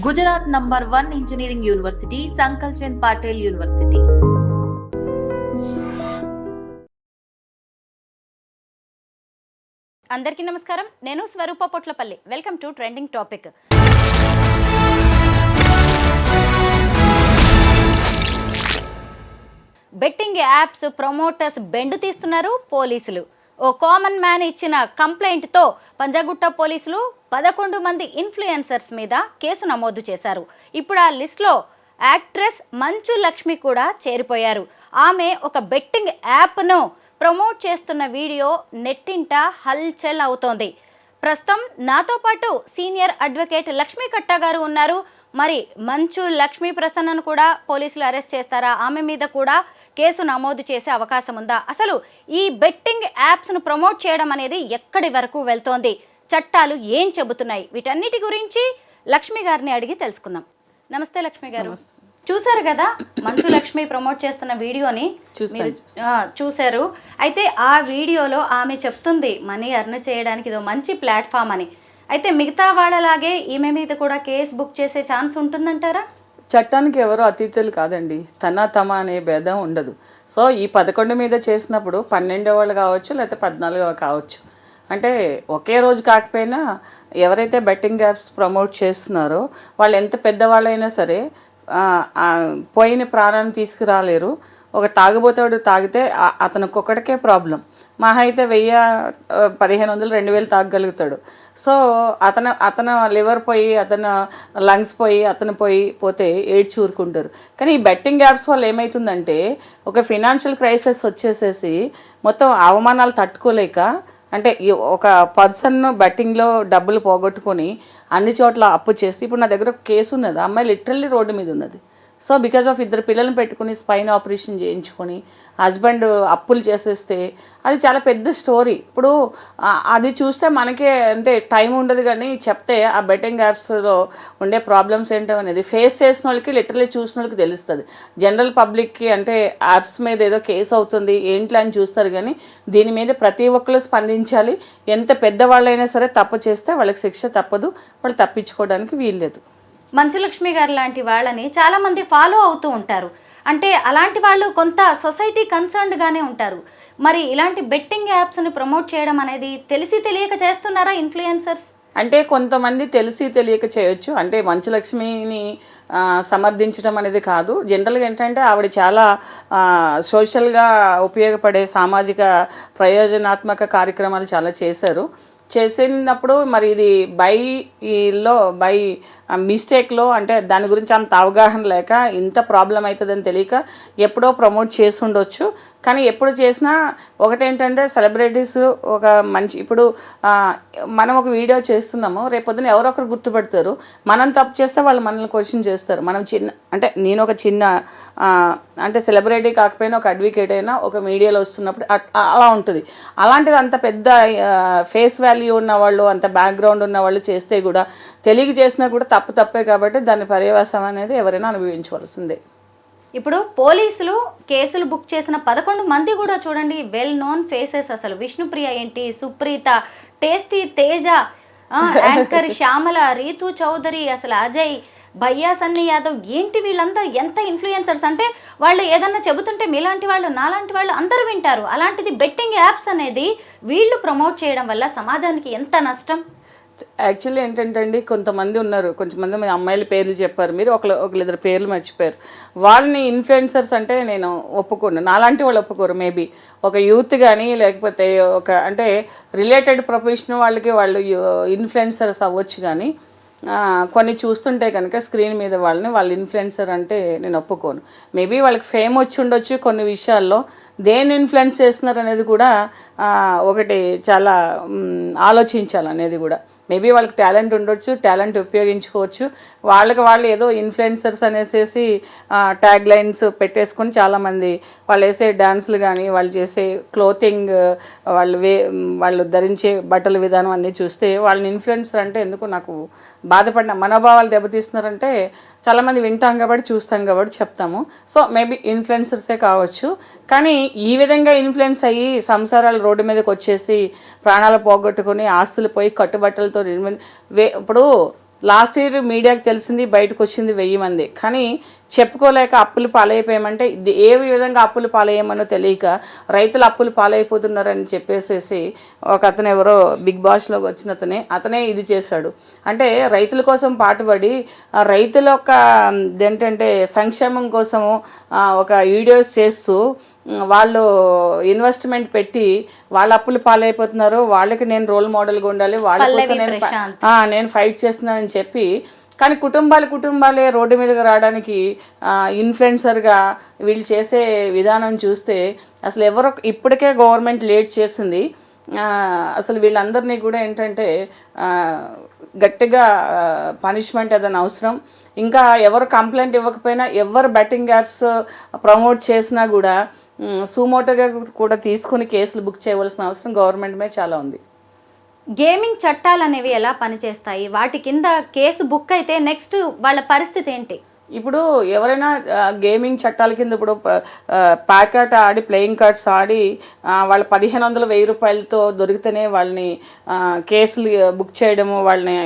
Gujarat number 1 engineering university Sankalchand Patel university. అందరికీ నమస్కారం. నేను Swaroopa Potlapalli. Welcome to trending topic. Betting apps promoters బెండు తీస్తున్నారు పోలీసులు. ఓ కామన్ మ్యాన్ ఇచ్చిన కంప్లైంట్తో పంజాగుట్ట పోలీసులు 11 మంది ఇన్ఫ్లుయెన్సర్స్ మీద కేసు నమోదు చేశారు. ఇప్పుడు ఆ లిస్ట్లో యాక్ట్రెస్ మంచు లక్ష్మి కూడా చేరిపోయారు. ఆమె ఒక బెట్టింగ్ యాప్ను ప్రమోట్ చేస్తున్న వీడియో నెట్టింట హల్చల్ అవుతోంది. ప్రస్తుతం నాతో పాటు సీనియర్ అడ్వకేట్ లక్ష్మీ కట్టా గారు ఉన్నారు. మరి మంచు లక్ష్మీ ప్రసన్నను కూడా పోలీసులు అరెస్ట్ చేస్తారా? ఆమె మీద కూడా కేసు నమోదు చేసే అవకాశం ఉందా? అసలు ఈ బెట్టింగ్ యాప్స్ను ప్రమోట్ చేయడం అనేది ఎక్కడి వరకు వెళ్తోంది? చట్టాలు ఏం చెబుతున్నాయి? వీటన్నిటి గురించి లక్ష్మి గారిని అడిగి తెలుసుకుందాం. నమస్తే లక్ష్మి గారు. చూశారు కదా మంచు లక్ష్మి ప్రమోట్ చేస్తున్న వీడియోని? చూశారు. అయితే ఆ వీడియోలో ఆమె చెప్తుంది మనీ ఎర్న్ చేయడానికి ఇదో మంచి ప్లాట్ఫామ్ అని. అయితే మిగతా వాళ్ళలాగే ఈమె మీద కూడా కేసు బుక్ చేసే ఛాన్స్ ఉంటుందంటారా? చట్టానికి ఎవరు అతీతులు కాదండి. తమ అనే భేదం ఉండదు. సో ఈ 11 మీద చేసినప్పుడు 12 వాళ్ళు కావచ్చు, లేకపోతే 14 కావచ్చు. అంటే ఒకే రోజు కాకపోయినా ఎవరైతే బెట్టింగ్ యాప్స్ ప్రమోట్ చేస్తున్నారో వాళ్ళు ఎంత పెద్దవాళ్ళైనా సరే పోయిన ప్రాణాన్ని తీసుకురాలేరు. ఒక తాగుబోతాడు తాగితే అతనికి ఒక్కడికే ప్రాబ్లం. మహా అయితే 1000, 1500, 2000 తాగగలుగుతాడు. సో అతను లివర్ పోయి, అతను లంగ్స్ పోయి, అతను పోతే ఏడ్చి ఊరుకుంటారు. కానీ ఈ బెట్టింగ్ యాప్స్ వల్ల ఏమవుతుందంటే ఒక ఫినాన్షియల్ క్రైసిస్ వచ్చేసేసి మొత్తం అవమానాలు తట్టుకోలేక, అంటే ఒక పర్సన్ బెట్టింగ్లో డబ్బులు పోగొట్టుకొని అన్ని చోట్ల అప్పు చేసి, ఇప్పుడు నా దగ్గర ఒక కేసు ఉన్నది. అమ్మాయి లిటరల్లీ రోడ్డు మీద ఉన్నది. సో బికాజ్ ఆఫ్ 2 పిల్లలను పెట్టుకుని స్పైన్ ఆపరేషన్ చేయించుకొని హస్బెండ్ అప్పులు చేసేస్తే అది చాలా పెద్ద స్టోరీ. ఇప్పుడు అది చూస్తే మనకే అంటే టైం ఉండదు, కానీ చెప్తే ఆ బెట్టింగ్ యాప్స్లో ఉండే ప్రాబ్లమ్స్ ఏంటో అనేది ఫేస్ చేసిన వాళ్ళకి, లిటరల్లీ చూసిన వాళ్ళకి తెలుస్తుంది. జనరల్ పబ్లిక్కి అంటే యాప్స్ మీద ఏదో కేసు అవుతుంది ఏంటి అని చూస్తారు, కానీ దీని మీద ప్రతి ఒక్కరు స్పందించాలి. ఎంత పెద్దవాళ్ళైనా సరే తప్పు చేస్తే వాళ్ళకి శిక్ష తప్పదు, వాళ్ళు తప్పించుకోవడానికి వీల్లేదు. మంచు లక్ష్మి గారు లాంటి వాళ్ళని చాలామంది ఫాలో అవుతూ ఉంటారు. అంటే అలాంటి వాళ్ళు కొంత సొసైటీ కన్సర్న్డ్గానే ఉంటారు. మరి ఇలాంటి బెట్టింగ్ యాప్స్ని ప్రమోట్ చేయడం అనేది తెలిసి తెలియక చేస్తున్నారా ఇన్ఫ్లుయెన్సర్స్? అంటే కొంతమంది తెలిసి తెలియక చేయొచ్చు. అంటే మంచు లక్ష్మిని సమర్థించడం అనేది కాదు. జనరల్గా ఏంటంటే ఆవిడ చాలా సోషల్గా ఉపయోగపడే సామాజిక ప్రయోజనాత్మక కార్యక్రమాలు చాలా చేసినప్పుడు మరి ఇది బై మిస్టేక్లో, అంటే దాని గురించి అంత అవగాహన లేక ఇంత ప్రాబ్లం అవుతుందని తెలియక ఎప్పుడో ప్రమోట్ చేసి ఉండొచ్చు. కానీ ఎప్పుడు చేసినా ఒకటేంటంటే సెలబ్రిటీస్ ఒక మంచి, ఇప్పుడు మనం ఒక వీడియో చేస్తున్నాము, రేపొద్దున ఎవరో ఒకరు గుర్తుపెడతారు. మనం తప్పు చేస్తే వాళ్ళు మనల్ని క్వశ్చన్ చేస్తారు. మనం అంటే నేను ఒక చిన్న అంటే సెలబ్రిటీ కాకపోయినా ఒక అడ్వకేట్ అయినా ఒక మీడియాలో వస్తున్నప్పుడు అలా ఉంటుంది. అలాంటిది అంత పెద్ద ఫేస్ వాల్యూ ఉన్నవాళ్ళు, అంత బ్యాక్గ్రౌండ్ ఉన్నవాళ్ళు చేస్తే కూడా తెలియక చేసినా కూడా తప్పే కాబట్టి దాని పర్యవసానం అనేది ఎవరైనా అనుభవించవలసిందే. ఇప్పుడు పోలీసులు కేసులు బుక్ చేసిన 11 మంది కూడా చూడండి వెల్ నోన్ ఫేసెస్. అసలు విష్ణుప్రియ ఏంటి, సుప్రీత, టేస్టీ తేజ, యాంకర్ శ్యామల, రీతు చౌదరి, అసలు అజయ్, భయ్యా సన్నీ యాదవ్ ఏంటి, వీళ్ళంతా ఎంత ఇన్ఫ్లుయెన్సర్స్ అంటే వాళ్ళు ఏదన్నా చెబుతుంటే మీలాంటి వాళ్ళు నాలాంటి వాళ్ళు అందరూ వింటారు. అలాంటిది బెట్టింగ్ యాప్స్ అనేది వీళ్ళు ప్రమోట్ చేయడం వల్ల సమాజానికి ఎంత నష్టం? యాక్చువల్లీ ఏంటంటే అండి, కొంతమంది ఉన్నారు, కొంతమంది అమ్మాయిల పేర్లు చెప్పారు మీరు, ఒకళ్ళిద్దరు పేర్లు మర్చిపోయారు. వాళ్ళని ఇన్ఫ్లుయెన్సర్స్ అంటే నేను ఒప్పుకోను. నాలాంటి వాళ్ళు ఒప్పుకోరు. మేబీ ఒక యూత్ కానీ లేకపోతే ఒక అంటే రిలేటెడ్ ప్రొఫెషన్ వాళ్ళకి వాళ్ళు ఇన్ఫ్లుయెన్సర్స్ అవ్వచ్చు. కానీ కొన్ని చూస్తుంటే కనుక స్క్రీన్ మీద వాళ్ళు ఇన్ఫ్లుయెన్సర్ అంటే నేను ఒప్పుకోను. మేబీ వాళ్ళకి ఫేమ్ వచ్చి ఉండొచ్చు కొన్ని విషయాల్లో. దేన్ని ఇన్ఫ్లుయెన్స్ చేస్తున్నారు అనేది కూడా ఒకటి చాలా ఆలోచించాలనేది కూడా. మేబీ వాళ్ళకి టాలెంట్ ఉండొచ్చు, టాలెంట్ ఉపయోగించుకోవచ్చు. వాళ్ళు ఏదో ఇన్ఫ్లుయెన్సర్స్ అనేసి ట్యాగ్ లైన్స్ పెట్టేసుకొని చాలామంది వాళ్ళు వేసే డాన్సులు కానీ వాళ్ళు చేసే క్లోతింగ్, వాళ్ళు ధరించే బట్టల విధానం అన్నీ చూస్తే వాళ్ళని ఇన్ఫ్లుయెన్సర్ అంటే ఎందుకు నాకు బాధపడిన మనోభావాలు దెబ్బతీస్తున్నారంటే చాలామంది వింటాం కాబట్టి చూస్తాం కాబట్టి చెప్తాము. సో మేబీ ఇన్ఫ్లుయెన్సర్సే కావచ్చు. కానీ ఈ విధంగా ఇన్ఫ్లుయెన్స్ అయ్యి సంసారాలు రోడ్డు మీదకి వచ్చేసి ప్రాణాలు పోగొట్టుకుని ఆస్తులు పోయి కట్టుబట్టలతో ఇప్పుడు లాస్ట్ ఇయర్ మీడియాకి తెలిసింది, బయటకు వచ్చింది 1000 మంది. కానీ చెప్పుకోలేక అప్పులు పాలైపోయామంటే ఏ విధంగా అప్పులు పాలయ్యామనో తెలియక రైతులు అప్పులు పాలైపోతున్నారని చెప్పేసేసి ఒక అతను ఎవరో బిగ్ బాస్లోకి వచ్చిన అతనే ఇది చేశాడు. అంటే రైతుల కోసం పాటుపడి రైతుల యొక్క ఏంటంటే సంక్షేమం కోసము ఒక వీడియోస్ చేస్తూ వాళ్ళు ఇన్వెస్ట్మెంట్ పెట్టి వాళ్ళ అప్పులు పాలైపోతున్నారు, వాళ్ళకి నేను రోల్ మోడల్గా ఉండాలి, వాళ్ళ కోసం నేను ఫైట్ చేస్తున్నానని చెప్పి, కానీ కుటుంబాలే రోడ్డు మీదకి రావడానికి ఇన్ఫ్లుయెన్సర్గా వీళ్ళు చేసే విధానం చూస్తే అసలు ఎవరో ఇప్పటికే గవర్నమెంట్ లేట్ చేసింది. అసలు వీళ్ళందరినీ కూడా ఏంటంటే గట్టిగా పనిష్మెంట్ ఏదైనా అవసరం. ఇంకా ఎవరు కంప్లైంట్ ఇవ్వకపోయినా, ఎవరు బెట్టింగ్ యాప్స్ ప్రమోట్ చేసినా కూడా సుమోటోగా కూడా తీసుకుని కేసులు బుక్ చేయవలసిన అవసరం గవర్నమెంట్ మీద చాలా ఉంది. గేమింగ్ చట్టాలు అనేవి ఎలా పనిచేస్తాయి? వాటి కింద కేసు బుక్ అయితే నెక్స్ట్ వాళ్ళ పరిస్థితి ఏంటి? ఇప్పుడు ఎవరైనా గేమింగ్ చట్టాల కింద ఇప్పుడు ప్యాకెట్ ఆడి ప్లేయింగ్ కార్డ్స్ ఆడి వాళ్ళ 1500 1000 రూపాయలతో దొరికితేనే వాళ్ళని కేసులు బుక్ చేయడము, వాళ్ళని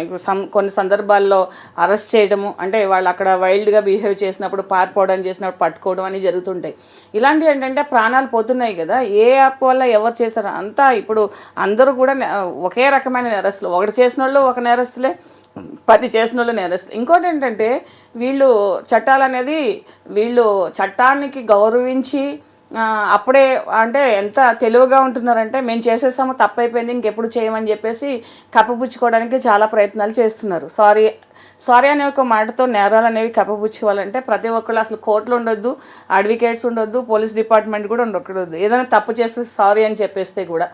కొన్ని సందర్భాల్లో అరెస్ట్ చేయడము, అంటే వాళ్ళు అక్కడ వైల్డ్గా బిహేవ్ చేసినప్పుడు పారిపోవడం చేసినప్పుడు పట్టుకోవడం అని జరుగుతుంటాయి. ఇలాంటివి ఏంటంటే ప్రాణాలు పోతున్నాయి కదా. ఏ యాప్ వల్ల ఎవరు చేశారు అంతా ఇప్పుడు అందరూ కూడా ఒకే రకమైన నేరస్తులు. ఒకటి చేసిన వాళ్ళు ఒక నేరస్తులే, 10 చేసిన వాళ్ళు నేరస్తులు. ఇంకోటి ఏంటంటే వీళ్ళు చట్టాలు అనేది వీళ్ళు చట్టానికి గౌరవించి అప్పుడే అంటే ఎంత తెలివిగా ఉంటున్నారంటే మేము చేసేసాము, తప్పైపోయింది, ఇంకెప్పుడు చేయమని చెప్పేసి కప్పపుచ్చుకోవడానికి చాలా ప్రయత్నాలు చేస్తున్నారు. సారీ అనే ఒక మాటతో నేరాలు అనేవి కప్పపుచ్చుకోవాలంటే ప్రతి ఒక్కళ్ళు అసలు కోర్టులు ఉండొద్దు, అడ్వకేట్స్ ఉండొద్దు, పోలీస్ డిపార్ట్మెంట్ కూడా ఉండకూడదు. ఏదైనా తప్పు చేస్తే సారీ అని చెప్పేస్తే కూడా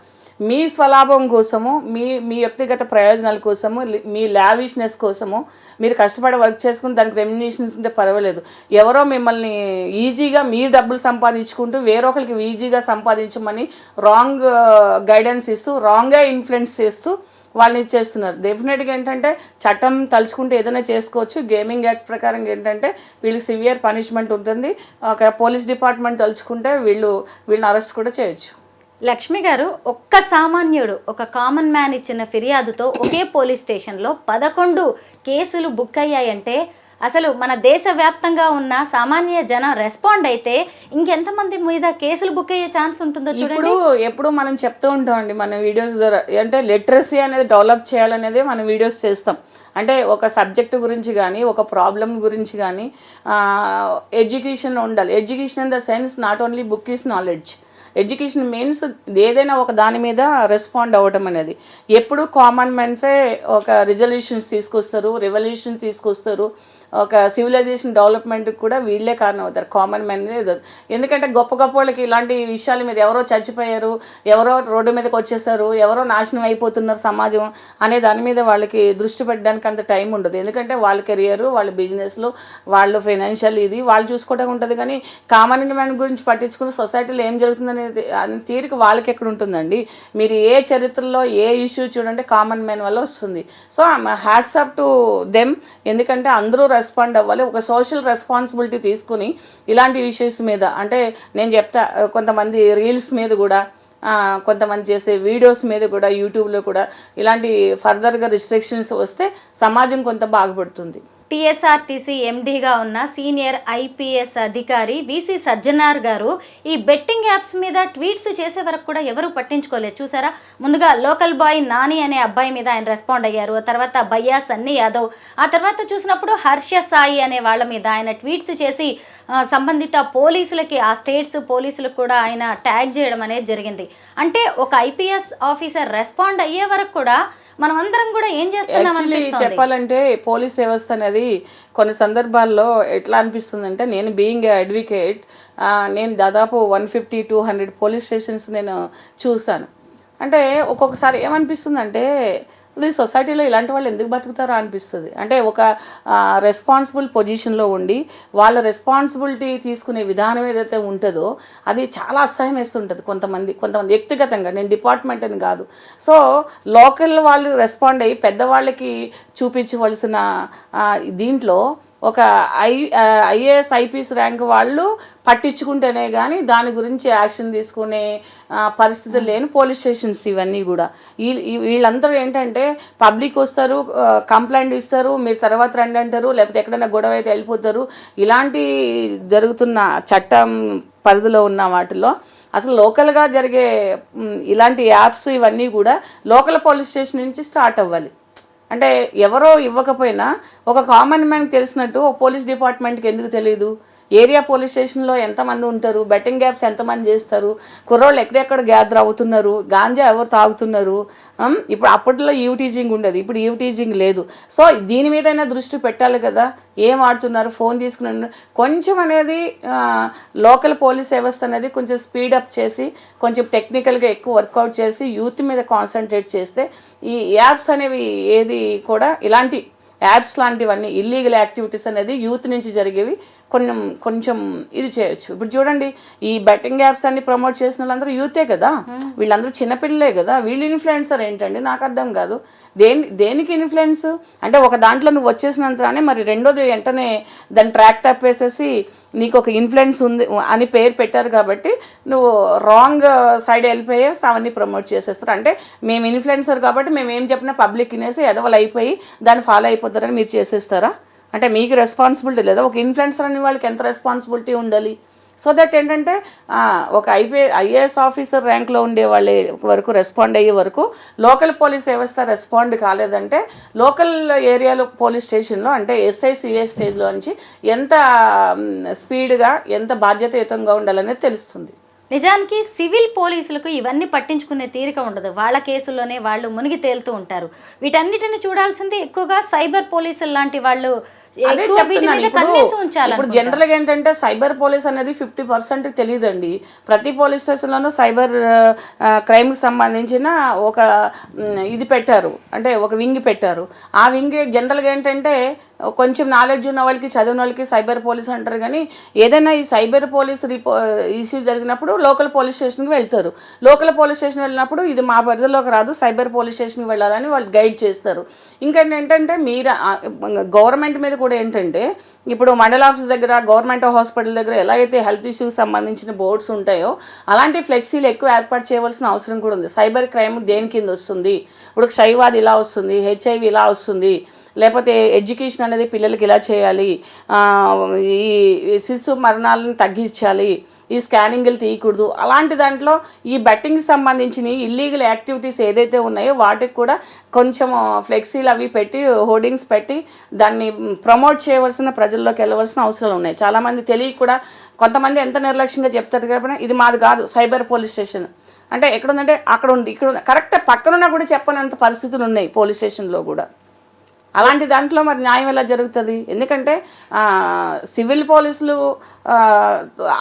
మీ స్వలాభం కోసము, మీ వ్యక్తిగత ప్రయోజనాల కోసము, మీ లావిష్నెస్ కోసము మీరు కష్టపడి వర్క్ చేసుకుని దానికి రెమ్యునేషన్ ఉంటే పర్వాలేదు. ఎవరో మిమ్మల్ని ఈజీగా మీరు డబ్బులు సంపాదించుకుంటూ వేరొకరికి ఈజీగా సంపాదించమని రాంగ్ గైడెన్స్ ఇస్తూ, రాంగ్గా ఇన్ఫ్లుయెన్స్ చేస్తూ వాళ్ళని ఇచ్చేస్తున్నారు. డెఫినెట్గా ఏంటంటే చట్టం తలుచుకుంటే ఏదైనా చేసుకోవచ్చు. గేమింగ్ యాక్ట్ ప్రకారం ఏంటంటే వీళ్ళకి సివియర్ పనిష్మెంట్ ఉంటుంది. ఒక పోలీస్ డిపార్ట్మెంట్ తలుచుకుంటే వీళ్ళని అరెస్ట్ కూడా చేయొచ్చు. లక్ష్మి గారు, ఒక్క సామాన్యుడు, ఒక కామన్ మ్యాన్ ఇచ్చిన ఫిర్యాదుతో ఒకే పోలీస్ స్టేషన్లో 11 కేసులు బుక్ అయ్యాయంటే అసలు మన దేశవ్యాప్తంగా ఉన్న సామాన్య జనం రెస్పాండ్ అయితే ఇంకెంతమంది మీద కేసులు బుక్ అయ్యే ఛాన్స్ ఉంటుందో చూడండి. ఎప్పుడు మనం చెప్తూ ఉంటామండి మన వీడియోస్ ద్వారా, అంటే లిటరసీ అనేది డెవలప్ చేయాలనేది మనం వీడియోస్ చేస్తాం. అంటే ఒక సబ్జెక్టు గురించి కానీ, ఒక ప్రాబ్లం గురించి కానీ ఎడ్యుకేషన్ ఉండాలి. Education in the sense not only book is knowledge. Education means ఏదైనా ఒక దాని మీద రెస్పాండ్ అవ్వటం అనేది. ఎప్పుడు కామన్ మ్యాన్సే ఒక రిజల్యూషన్స్ తీసుకొస్తారు, రెవల్యూషన్ తీసుకొస్తారు, ఒక సివిలైజేషన్ డెవలప్మెంట్కి కూడా వీళ్ళే కారణం అవుతారు, కామన్ మ్యాన్. ఎందుకంటే గొప్ప వాళ్ళకి ఇలాంటి విషయాల మీద ఎవరో చచ్చిపోయారు, ఎవరో రోడ్డు మీదకి వచ్చేసారు, ఎవరో నాశనం అయిపోతున్నారు సమాజం అనే దాని మీద వాళ్ళకి దృష్టి పెట్టడానికి అంత టైం ఉండదు. ఎందుకంటే వాళ్ళ కెరియర్, వాళ్ళ బిజినెస్లో, వాళ్ళు ఫైనాన్షియల్ ఇది వాళ్ళు చూసుకోవడం ఉంటుంది. కానీ కామన్ మ్యాన్ గురించి పట్టించుకుని సొసైటీలో ఏం జరుగుతుందనే తీరిక వాళ్ళకి ఎక్కడ ఉంటుందండి? మీరు ఏ చరిత్రలో ఏ ఇష్యూ చూడండి కామన్ మ్యాన్ వల్ల వస్తుంది. So hats up to them. ఎందుకంటే అందరూ రెస్పాండ్ అవ్వాలి. ఒక సోషల్ రెస్పాన్సిబిలిటీ తీసుకుని ఇలాంటి ఇష్యూస్ మీద, అంటే నేను చెప్తా కొంతమంది రీల్స్ మీద కూడా, కొంతమంది చేసే వీడియోస్ మీద కూడా, యూట్యూబ్లో కూడా ఇలాంటి ఫర్దర్గా రిస్ట్రిక్షన్స్ వస్తే సమాజం కొంత బాగుపడుతుంది. టీఎస్ఆర్టీసీ ఎండీగా ఉన్న సీనియర్ ఐపీఎస్ అధికారి విసి సజ్జనార్ గారు ఈ బెట్టింగ్ యాప్స్ మీద ట్వీట్స్ చేసే వరకు కూడా ఎవరు పట్టించుకోలేదు. చూసారా, ముందుగా లోకల్ బాయ్ నాని అనే అబ్బాయి మీద ఆయన రెస్పాండ్ అయ్యారు. ఆ తర్వాత భయ్యా సన్నీ యాదవ్, ఆ తర్వాత చూసినప్పుడు హర్ష సాయి అనే వాళ్ళ మీద ఆయన ట్వీట్స్ చేసి సంబంధిత పోలీసులకి, ఆ స్టేట్స్ పోలీసులకు కూడా ఆయన ట్యాగ్ చేయడం అనేది జరిగింది. అంటే ఒక ఐపీఎస్ ఆఫీసర్ రెస్పాండ్ అయ్యే వరకు కూడా మనం అందరం కూడా ఏం చేస్తున్నాం చెప్పాలంటే పోలీస్ వ్యవస్థ అనేది కొన్ని సందర్భాల్లో ఎట్లా అనిపిస్తుందంటే, నేను బీయింగ్ ఏ అడ్వకేట్ నేను దాదాపు 150-200 పోలీస్ స్టేషన్స్ నేను చూశాను. అంటే ఒక్కొక్కసారి ఏమనిపిస్తుందంటే ఈ సొసైటీలో ఇలాంటి వాళ్ళు ఎందుకు బతుకుతారో అనిపిస్తుంది. అంటే ఒక రెస్పాన్సిబుల్ పొజిషన్లో ఉండి వాళ్ళ రెస్పాన్సిబిలిటీ తీసుకునే విధానం ఏదైతే ఉంటుందో అది చాలా అసహ్యం వేస్తుంటుంది కొంతమంది వ్యక్తిగతంగా, నేను డిపార్ట్మెంట్ అని కాదు. సో లోకల్ వాళ్ళు రెస్పాండ్ అయ్యి పెద్దవాళ్ళకి చూపించవలసిన దీంట్లో ఒక ఐఏఎస్ ఐపీఎస్ ర్యాంక్ వాళ్ళు పట్టించుకుంటేనే కానీ దాని గురించి యాక్షన్ తీసుకునే పరిస్థితులు లేని పోలీస్ స్టేషన్స్ ఇవన్నీ కూడా. వీళ్ళందరూ ఏంటంటే పబ్లిక్ వస్తారు, కంప్లైంట్ ఇస్తారు, మీరు తర్వాత రండి అంటారు, లేకపోతే ఎక్కడైనా గొడవ అయితే వెళ్ళిపోతారు. ఇలాంటి జరుగుతున్న చట్టం పరిధిలో ఉన్న వాటిలో అసలు లోకల్గా జరిగే ఇలాంటి యాప్స్ ఇవన్నీ కూడా లోకల్ పోలీస్ స్టేషన్ నుంచి స్టార్ట్ అవ్వాలి. అంటే ఎవరో ఇవ్వకపోయినా ఒక కామన్ మ్యాన్కి తెలిసినట్టు ఒక పోలీస్ డిపార్ట్మెంట్కి ఎందుకు తెలియదు? ఏరియా పోలీస్ స్టేషన్లో ఎంతమంది ఉంటారు, బెట్టింగ్ యాప్స్ ఎంతమంది చేస్తారు, కుర్రోళ్ళు ఎక్కడెక్కడ గ్యాదర్ అవుతున్నారు, గాంజా ఎవరు తాగుతున్నారు. ఇప్పుడు అప్పట్లో ఈవ్టీజింగ్ ఉండేది, ఇప్పుడు ఈవ్టీజింగ్ లేదు. సో దీని మీదైనా దృష్టి పెట్టాలి కదా. ఏం ఆడుతున్నారు, ఫోన్ తీసుకుని కొంచెం అనేది లోకల్ పోలీస్ వ్యవస్థ అనేది కొంచెం స్పీడప్ చేసి కొంచెం టెక్నికల్గా ఎక్కువ వర్కౌట్ చేసి యూత్ మీద కాన్సన్ట్రేట్ చేస్తే ఈ యాప్స్ అనేవి ఏది కూడా ఇలాంటి యాప్స్ లాంటివన్నీ ఇల్లీగల్ యాక్టివిటీస్ అనేది యూత్ నుంచి జరిగేవి కొంచెం ఇది చేయొచ్చు. ఇప్పుడు చూడండి, ఈ బెట్టింగ్ యాప్స్ అన్ని ప్రమోట్ చేసిన వాళ్ళందరూ యూతే కదా, వీళ్ళందరూ చిన్నపిల్లలే కదా. వీళ్ళు ఇన్ఫ్లుయెన్సర్ ఏంటండి నాకు అర్థం కాదు. దేనికి ఇన్ఫ్లుయెన్స్ అంటే ఒక దాంట్లో నువ్వు వచ్చేసినంతనే మరి రెండోది వెంటనే దాన్ని ట్రాక్ తప్పేసేసి నీకు ఒక ఇన్ఫ్లుయెన్స్ ఉంది అని పేరు పెట్టారు కాబట్టి నువ్వు రాంగ్ సైడ్ వెళ్ళిపోయి అవన్నీ ప్రమోట్ చేసేస్తారు. అంటే మేము ఇన్ఫ్లుయెన్సర్ కాబట్టి మేము ఏం చెప్పినా పబ్లిక్ వినేసి ఎదవలు అయిపోయి దాన్ని ఫాలో అయిపోతారని మీరు చేసేస్తారా? అంటే మీకు రెస్పాన్సిబిలిటీ లేదా? ఒక ఇన్ఫ్లుయెన్సర్ అనే వాళ్ళకి ఎంత రెస్పాన్సిబిలిటీ ఉండాలి? సో దట్ ఏంటంటే ఒక ఐఏఎస్ ఆఫీసర్ ర్యాంక్లో ఉండే వాళ్ళ వరకు రెస్పాండ్ అయ్యే వరకు లోకల్ పోలీస్ వ్యవస్థ రెస్పాండ్ కాలేదంటే లోకల్ ఏరియాలో పోలీస్ స్టేషన్లో అంటే ఎస్ఐ సిఐ స్టేజ్లో నుంచి ఎంత స్పీడ్గా ఎంత బాధ్యతాయుతంగా ఉండాలనేది తెలుస్తుంది. నిజానికి సివిల్ పోలీసులకు ఇవన్నీ పట్టించుకునే తీరిక ఉండదు. వాళ్ళ కేసుల్లోనే వాళ్ళు మునిగి తేలుతూ ఉంటారు. వీటన్నిటిని చూడాల్సింది ఎక్కువగా సైబర్ పోలీసులు లాంటి వాళ్ళు. అదే చెప్తున్నాను. ఇప్పుడు జనరల్గా ఏంటంటే సైబర్ పోలీస్ అనేది 50% తెలియదండి. ప్రతి పోలీస్ స్టేషన్లోనూ సైబర్ క్రైమ్కి సంబంధించిన ఒక ఇది పెట్టారు, అంటే ఒక వింగ్ పెట్టారు. ఆ వింగ్ జనరల్గా ఏంటంటే కొంచెం నాలెడ్జ్ ఉన్న వాళ్ళకి చదివిన వాళ్ళకి సైబర్ పోలీస్ అంటారు. కానీ ఏదైనా ఈ సైబర్ పోలీస్ ఇష్యూ జరిగినప్పుడు లోకల్ పోలీస్ స్టేషన్కి వెళ్తారు. లోకల్ పోలీస్ స్టేషన్ వెళ్ళినప్పుడు ఇది మా పరిధిలోకి రాదు, సైబర్ పోలీస్ స్టేషన్కి వెళ్ళాలని వాళ్ళు గైడ్ చేస్తారు. ఇంకేంటి ఏంటంటే మీరు గవర్నమెంట్ మీద కూడా ఏంటంటే ఇప్పుడు మండల ఆఫీస్ దగ్గర గవర్నమెంట్ హాస్పిటల్ దగ్గర ఎలా అయితే హెల్త్ ఇష్యూస్ సంబంధించిన బోర్డ్స్ ఉంటాయో అలాంటి ఫ్లెక్సీలు ఎక్కువ ఏర్పాటు చేయవలసిన అవసరం కూడా ఉంది. సైబర్ క్రైమ్ దేని కింద వస్తుంది, ఇప్పుడు క్షయవాది ఇలా వస్తుంది, హెచ్ఐవి ఇలా వస్తుంది, లేకపోతే ఎడ్యుకేషన్ అనేది పిల్లలకి ఇలా చేయాలి, ఈ శిశు మరణాలను తగ్గించాలి, ఈ స్కానింగ్లు తీయకూడదు. అలాంటి దాంట్లో ఈ బెట్టింగ్కి సంబంధించిన ఇల్లీగల్ యాక్టివిటీస్ ఏదైతే ఉన్నాయో వాటికి కూడా కొంచెం ఫ్లెక్సీలు అవి పెట్టి హోర్డింగ్స్ పెట్టి దాన్ని ప్రమోట్ చేయవలసిన ప్రజల్లోకి వెళ్ళవలసిన అవసరాలు ఉన్నాయి. చాలామంది తెలియక కూడా కొంతమంది ఎంత నిర్లక్ష్యంగా చెప్తారు కాబట్టి ఇది మాది కాదు సైబర్ పోలీస్ స్టేషన్ అంటే ఎక్కడుందంటే అక్కడ ఉంది, ఇక్కడ ఉంది, కరెక్ట్ పక్కనున్నా కూడా చెప్పనంత పరిస్థితులు ఉన్నాయి పోలీస్ స్టేషన్లో కూడా. అలాంటి దాంట్లో మరి న్యాయం ఎలా జరుగుతుంది? ఎందుకంటే సివిల్ పోలీసులు